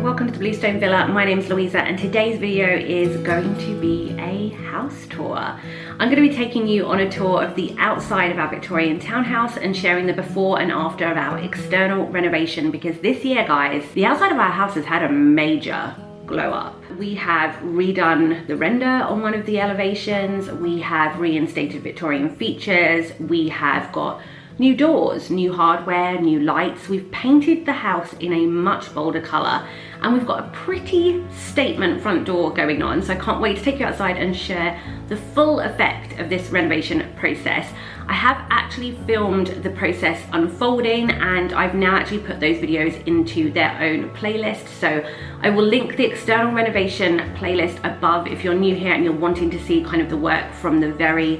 Welcome to the Bluestone Villa. My name is Louisa and today's video is going to be a house tour. I'm going to be taking you on a tour of the outside of our Victorian townhouse and sharing the before and after of our external renovation, because this year, guys, the outside of our house has had a major glow up. We have redone the render on one of the elevations, we have reinstated Victorian features, we have got new doors, new hardware, new lights. We've painted the house in a much bolder colour and we've got a pretty statement front door going on. So I can't wait to take you outside and share the full effect of this renovation process. I have actually filmed the process unfolding and I've now actually put those videos into their own playlist. So I will link the external renovation playlist above if you're new here and you're wanting to see kind of the work from the very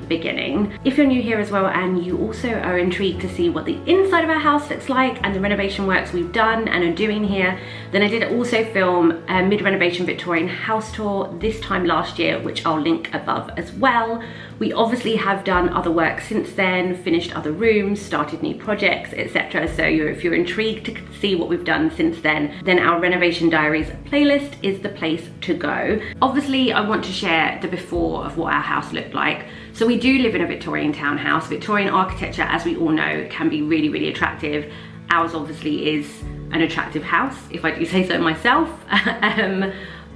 beginning. If you're new here as well and you also are intrigued to see what the inside of our house looks like and the renovation works we've done and are doing here, then I did also film a mid-renovation Victorian house tour this time last year, which I'll link above as well. We obviously have done other work since then, finished other rooms, started new projects, etc. So if you're intrigued to see what we've done since then our renovation diaries playlist is the place to go. Obviously, I want to share the before of what our house looked like. So we do live in a Victorian townhouse. Victorian architecture, as we all know, can be really attractive. Ours obviously is an attractive house, if I do say so myself.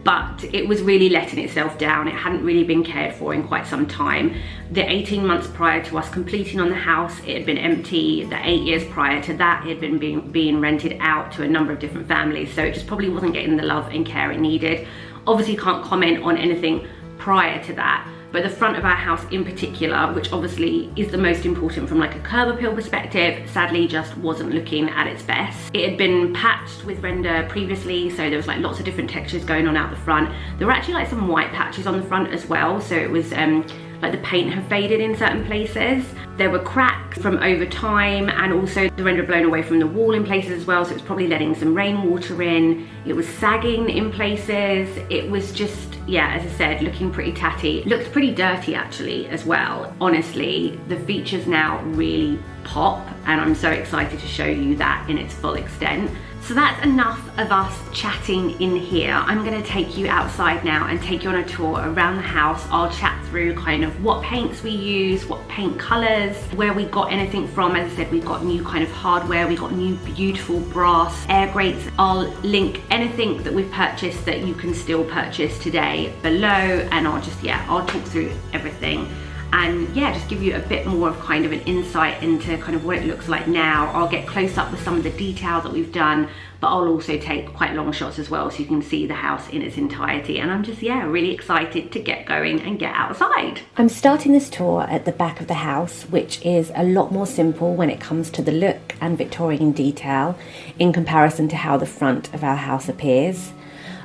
But it was really letting itself down. It hadn't really been cared for in quite some time. The 18 months prior to us completing on the house, it had been empty. The 8 years prior to that, it had been being rented out to a number of different families. So it just probably wasn't getting the love and care it needed. Obviously can't comment on anything prior to that, but the front of our house in particular, which obviously is the most important from like a curb appeal perspective, sadly just wasn't looking at its best. It had been patched with render previously, so there was like lots of different textures going on out the front. There were actually like some white patches on the front as well, so it was like the paint had faded in certain places. There were cracks from over time, and also the render blown away from the wall in places as well, so it was probably letting some rainwater in. It was sagging in places. It was just, yeah, as I said, looking pretty tatty. It looked pretty dirty actually as well. Honestly, the features now really pop, and I'm so excited to show you that in its full extent. So that's enough of us chatting in here. I'm gonna take you outside now and take you on a tour around the house. I'll chat through kind of what paints we use, what paint colors, where we got anything from. As I said, we've got new kind of hardware, we got new beautiful brass air grates. I'll link anything that we've purchased that you can still purchase today below, and I'll talk through everything. And yeah, just give you a bit more of kind of an insight into kind of what it looks like now. I'll get close up with some of the detail that we've done, but I'll also take quite long shots as well so you can see the house in its entirety. And I'm just, yeah, really excited to get going and get outside. I'm starting this tour at the back of the house, which is a lot more simple when it comes to the look and Victorian detail in comparison to how the front of our house appears.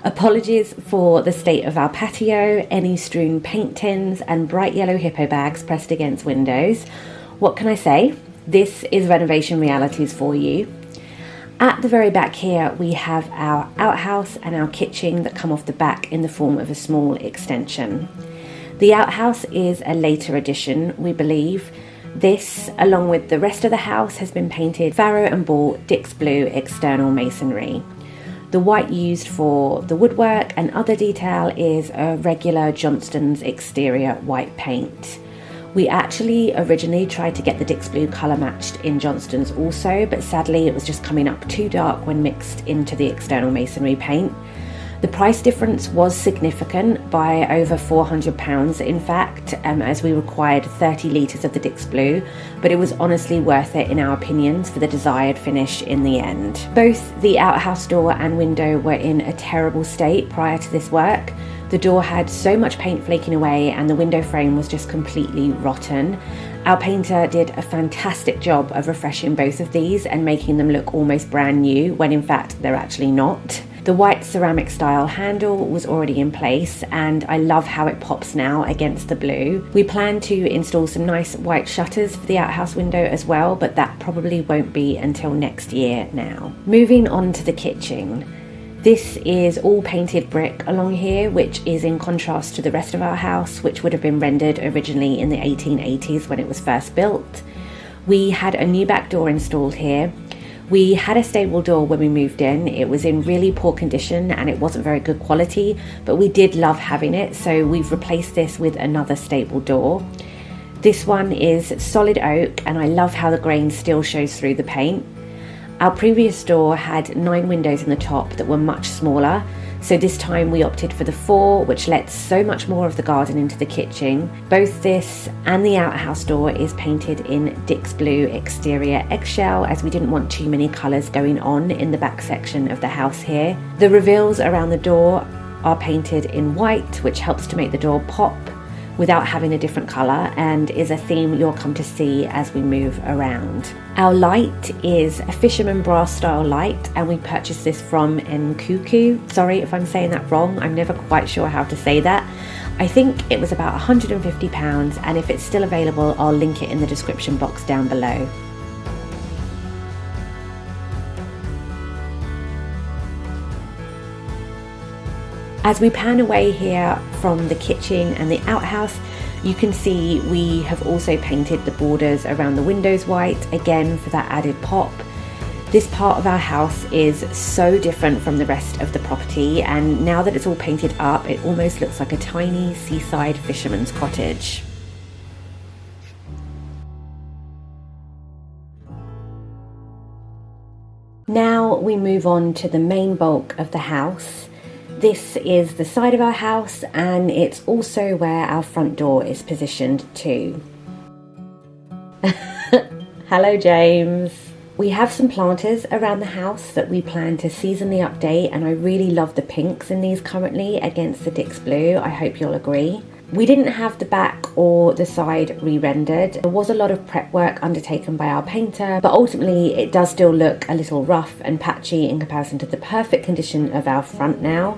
Apologies for the state of our patio, any strewn paint tins and bright yellow hippo bags pressed against windows. What can I say? This is renovation realities for you. At the very back here, we have our outhouse and our kitchen that come off the back in the form of a small extension. The outhouse is a later addition, we believe. This, along with the rest of the house, has been painted Farrow and Ball Dix Blue external masonry. The white used for the woodwork and other detail is a regular Johnston's exterior white paint. We actually originally tried to get the Dix Blue colour matched in Johnston's also, but sadly it was just coming up too dark when mixed into the external masonry paint. The price difference was significant by over £400 in fact, as we required 30 litres of the Dix Blue, but it was honestly worth it in our opinions for the desired finish in the end. Both the outhouse door and window were in a terrible state prior to this work. The door had so much paint flaking away and the window frame was just completely rotten. Our painter did a fantastic job of refreshing both of these and making them look almost brand new when in fact they're actually not. The white ceramic style handle was already in place, and I love how it pops now against the blue. We plan to install some nice white shutters for the outhouse window as well, but that probably won't be until next year now. Moving on to the kitchen. This is all painted brick along here, which is in contrast to the rest of our house, which would have been rendered originally in the 1880s when it was first built. We had a new back door installed here. We had a stable door when we moved in. It was in really poor condition and it wasn't very good quality, but we did love having it, so we've replaced this with another stable door. This one is solid oak and I love how the grain still shows through the paint. Our previous door had 9 windows in the top that were much smaller, so this time we opted for the 4, which lets so much more of the garden into the kitchen. Both this and the outhouse door is painted in Dick's Blue exterior eggshell, as we didn't want too many colours going on in the back section of the house here. The reveals around the door are painted in white, which helps to make the door pop without having a different colour, and is a theme you'll come to see as we move around. Our light is a fisherman brass style light, and we purchased this from Nkuku. Sorry if I'm saying that wrong, I'm never quite sure how to say that. I think it was about £150, and if it's still available, I'll link it in the description box down below. As we pan away here from the kitchen and the outhouse, you can see we have also painted the borders around the windows white, again for that added pop. This part of our house is so different from the rest of the property, and now that it's all painted up, it almost looks like a tiny seaside fisherman's cottage. Now we move on to the main bulk of the house. This is the side of our house, and it's also where our front door is positioned too. Hello James. We have some planters around the house that we plan to seasonally update, and I really love the pinks in these currently against the Dick's Blue. I hope you'll agree. We didn't have the back or the side re-rendered. There was a lot of prep work undertaken by our painter, but ultimately it does still look a little rough and patchy in comparison to the perfect condition of our front now.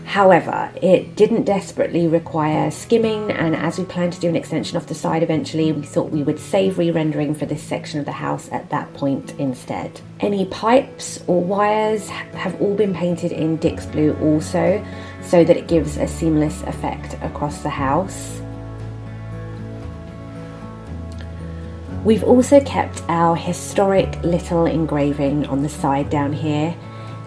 However, it didn't desperately require skimming, and as we plan to do an extension off the side eventually, we thought we would save re-rendering for this section of the house at that point instead. Any pipes or wires have all been painted in Dick's Blue also, so that it gives a seamless effect across the house. We've also kept our historic little engraving on the side down here.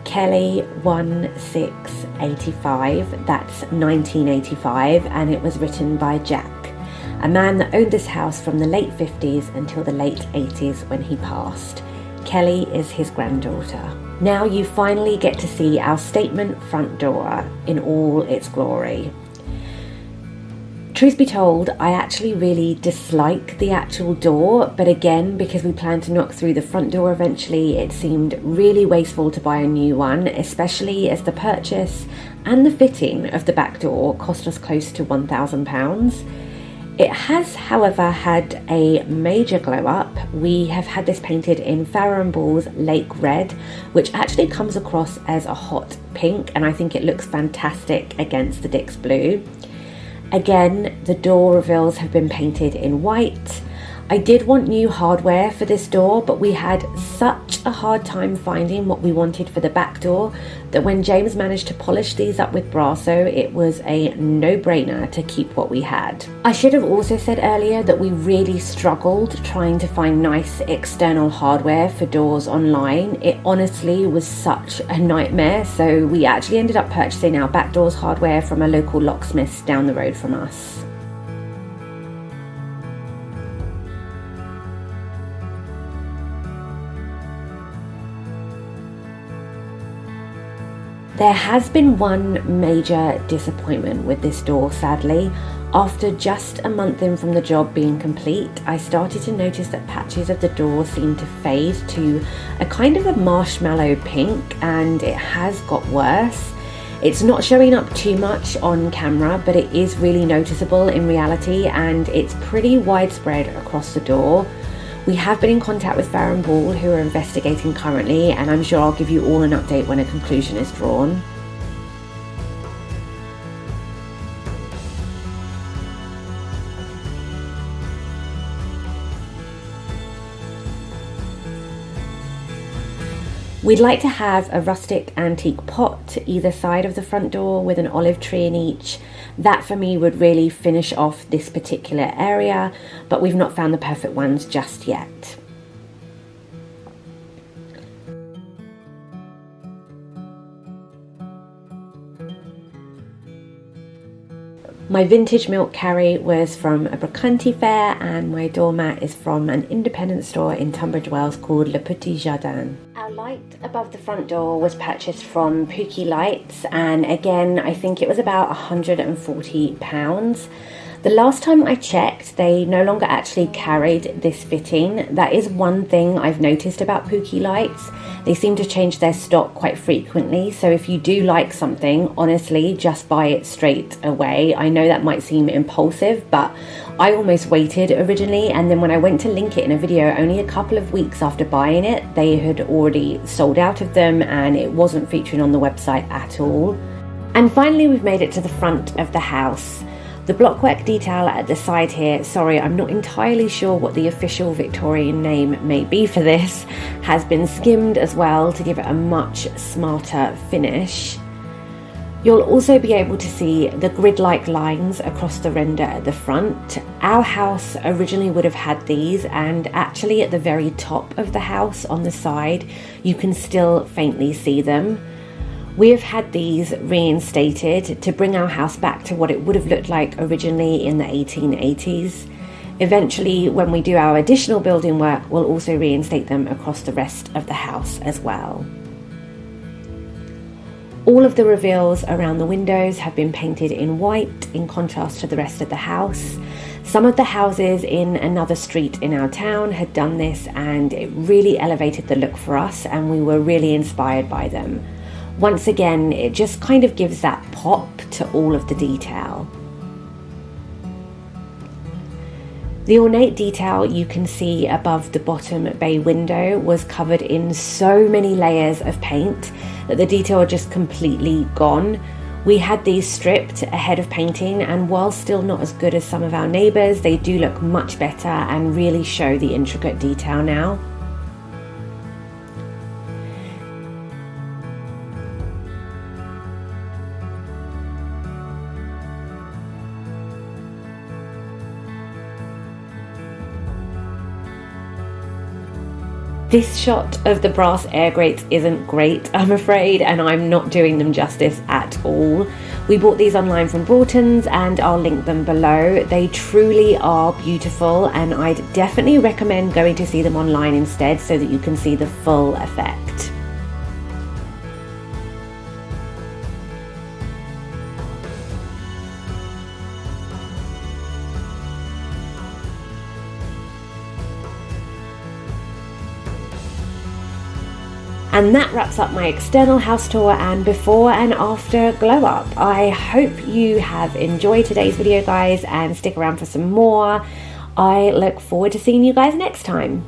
Kelly 1685, that's 1985, and it was written by Jack, a man that owned this house from the late 50s until the late 80s when he passed. Kelly is his granddaughter. Now you finally get to see our statement front door in all its glory. Truth be told, I actually really dislike the actual door, but again, because we plan to knock through the front door eventually, it seemed really wasteful to buy a new one, especially as the purchase and the fitting of the back door cost us close to £1,000. It has, however, had a major glow up. We have had this painted in Farrow & Ball's Lake Red, which actually comes across as a hot pink, and I think it looks fantastic against the Dick's Blue. Again, the door reveals have been painted in white. I did want new hardware for this door, but we had such a hard time finding what we wanted for the back door that when James managed to polish these up with Brasso, it was a no-brainer to keep what we had. I should have also said earlier that we really struggled trying to find nice external hardware for doors online. It honestly was such a nightmare, so we actually ended up purchasing our back doors hardware from a local locksmith down the road from us. There has been one major disappointment with this door, sadly. After just a month in from the job being complete, I started to notice that patches of the door seemed to fade to a kind of a marshmallow pink, and it has got worse. It's not showing up too much on camera, but it is really noticeable in reality, and it's pretty widespread across the door. We have been in contact with Farron Ball, who are investigating currently, and I'm sure I'll give you all an update when a conclusion is drawn. We'd like to have a rustic antique pot either side of the front door with an olive tree in each. That for me would really finish off this particular area, but we've not found the perfect ones just yet. My vintage milk carry was from a Brocanti fair, and my doormat is from an independent store in Tunbridge Wells called Le Petit Jardin. Our light above the front door was purchased from Pookie Lights, and again I think it was about £140. The last time I checked, they no longer actually carried this fitting. That is one thing I've noticed about Pookie Lights. They seem to change their stock quite frequently, so if you do like something, honestly, just buy it straight away. I know that might seem impulsive, but I almost waited originally, and then when I went to link it in a video only a couple of weeks after buying it, they had already sold out of them and it wasn't featuring on the website at all. And finally, we've made it to the front of the house. The blockwork detail at the side here, sorry, I'm not entirely sure what the official Victorian name may be for this, has been skimmed as well to give it a much smarter finish. You'll also be able to see the grid-like lines across the render at the front. Our house originally would have had these, and actually at the very top of the house on the side, you can still faintly see them. We have had these reinstated to bring our house back to what it would have looked like originally in the 1880s. Eventually, when we do our additional building work, we'll also reinstate them across the rest of the house as well. All of the reveals around the windows have been painted in white in contrast to the rest of the house. Some of the houses in another street in our town had done this, and it really elevated the look for us, and we were really inspired by them. Once again, it just kind of gives that pop to all of the detail. The ornate detail you can see above the bottom bay window was covered in so many layers of paint that the detail had just completely gone. We had these stripped ahead of painting, and while still not as good as some of our neighbours, they do look much better and really show the intricate detail now. This shot of the brass air grates isn't great, I'm afraid, and I'm not doing them justice at all. We bought these online from Broughton's, and I'll link them below. They truly are beautiful, and I'd definitely recommend going to see them online instead so that you can see the full effect. And that wraps up my external house tour and before and after glow up. I hope you have enjoyed today's video, guys, and stick around for some more. I look forward to seeing you guys next time.